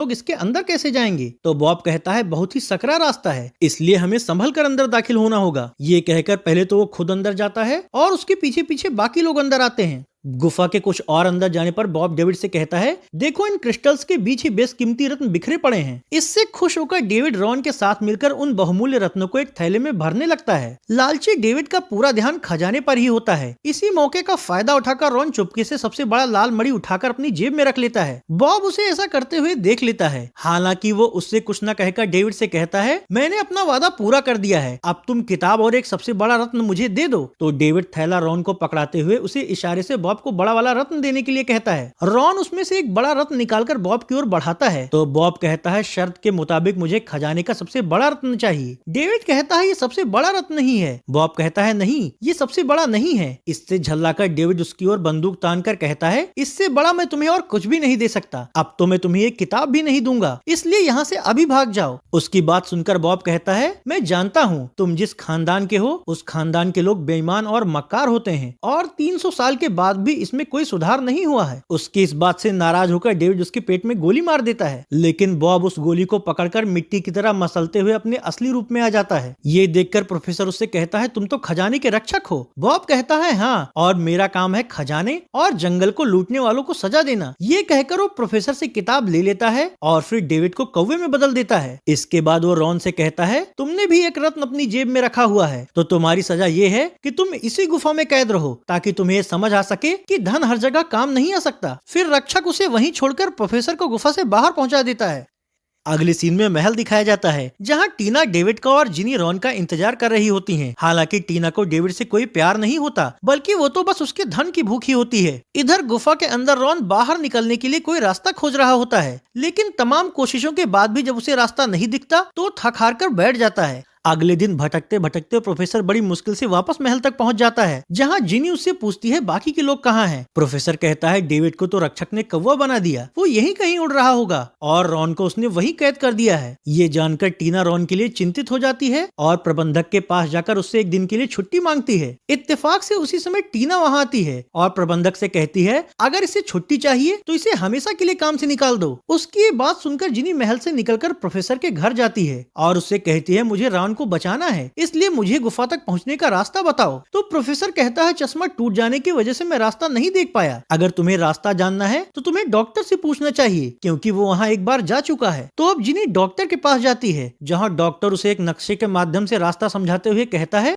लोग इसके अंदर कैसे जाएंगे? तो बॉब कहता है बहुत ही सकरा रास्ता है, इसलिए हमें संभल कर अंदर दाखिल होना होगा। ये कहकर पहले तो वो खुद अंदर जाता है और उसके पीछे पीछे बाकी लोग अंदर आते हैं। गुफा के कुछ और अंदर जाने पर बॉब डेविड से कहता है, देखो इन क्रिस्टल्स के बीच ही बेशकीमती रत्न बिखरे पड़े हैं। इससे खुश होकर डेविड रॉन के साथ मिलकर उन बहुमूल्य रत्नों को एक थैले में भरने लगता है। लालची डेविड का पूरा ध्यान खजाने पर ही होता है। इसी मौके का फायदा उठाकर रॉन चुपके से सबसे बड़ा लाल मणि उठाकर अपनी जेब में रख लेता है। बॉब उसे ऐसा करते हुए देख लेता है। हालांकि वो उससे कुछ न कहकर डेविड से कहता है, मैंने अपना वादा पूरा कर दिया है, अब तुम किताब और एक सबसे बड़ा रत्न मुझे दे दो। तो डेविड थैला रॉन को पकड़ाते हुए उसे इशारे से बॉब को बड़ा वाला रत्न देने के लिए कहता है। रॉन उसमें से एक बड़ा रत्न निकालकर बॉब की ओर बढ़ाता है। तो बॉब कहता है, शर्त के मुताबिक मुझे खजाने का सबसे बड़ा रत्न चाहिए। डेविड कहता है, ये सबसे बड़ा रत्न नहीं है। बॉब कहता है, नहीं, ये सबसे बड़ा नहीं है। इससे झल्लाकर डेविड उसकी ओर बंदूक तानकर कहता है, इससे बड़ा मैं तुम्हें और कुछ भी नहीं दे सकता। अब तो मैं तुम्हें एक किताब भी नहीं दूंगा, इसलिए यहाँ से अभी भाग जाओ। उसकी बात सुनकर बॉब कहता है, मैं जानता हूँ तुम जिस खानदान के हो उस खानदान के लोग बेईमान और मक्कार होते हैं और 300 साल के बाद भी इसमें कोई सुधार नहीं हुआ है। उसकी इस बात से नाराज होकर डेविड उसके पेट में गोली मार देता है, लेकिन बॉब उस गोली को पकड़कर मिट्टी की तरह मसलते हुए अपने असली रूप में आ जाता है। ये देखकर प्रोफेसर उससे कहता है, तुम तो खजाने के रक्षक हो। बॉब कहता है, हाँ, और मेरा काम है खजाने और जंगल को लूटने वालों को सजा देना। ये कहकर वो प्रोफेसर से किताब ले लेता है और फिर डेविड को कौवे में बदल देता है। इसके बाद वो रॉन से कहता है, तुमने भी एक रत्न अपनी जेब में रखा हुआ है, तो तुम्हारी सजा ये है कि तुम इसी गुफा में कैद रहो, ताकि तुम्हें समझ आ सके कि धन हर जगह काम नहीं आ सकता। फिर रक्षक उसे वहीं छोड़कर प्रोफेसर को गुफा से बाहर पहुंचा देता है। अगले सीन में महल दिखाया जाता है, जहां टीना डेविड का और जिनी रॉन का इंतजार कर रही होती हैं। हालांकि टीना को डेविड से कोई प्यार नहीं होता, बल्कि वो तो बस उसके धन की भूखी होती है। इधर गुफा के अंदर रॉन बाहर निकलने के लिए कोई रास्ता खोज रहा होता है, लेकिन तमाम कोशिशों के बाद भी जब उसे रास्ता नहीं दिखता तो थक हार कर बैठ जाता है। अगले दिन भटकते भटकते प्रोफेसर बड़ी मुश्किल से वापस महल तक पहुंच जाता है, जहां जिनी उससे पूछती है बाकी के लोग कहाँ हैं। प्रोफेसर कहता है, डेविड को तो रक्षक ने कौवा बना दिया, वो यहीं कहीं उड़ रहा होगा और रॉन को उसने वहीं कैद कर दिया है। ये जानकर टीना रॉन के लिए चिंतित हो जाती है और प्रबंधक के पास जाकर उससे एक दिन के लिए छुट्टी मांगती है। इत्तेफाक से उसी समय टीना वहाँ आती है और प्रबंधक से कहती है, अगर इसे छुट्टी चाहिए तो इसे हमेशा के लिए काम से निकाल दो। उसकी ये बात सुनकर जिनी महल से निकलकर प्रोफेसर के घर जाती है और उससे कहती है, मुझे रॉन को बचाना है, इसलिए मुझे गुफा तक पहुंचने का रास्ता बताओ। तो प्रोफेसर कहता है, चश्मा टूट जाने की वजह से मैं रास्ता नहीं देख पाया। अगर तुम्हें रास्ता जानना है तो तुम्हें डॉक्टर से पूछना चाहिए, क्योंकि वो वहाँ एक बार जा चुका है। तो अब जिनी डॉक्टर के पास जाती है, जहाँ डॉक्टर उसे एक नक्शे के माध्यम से रास्ता समझाते हुए कहता है,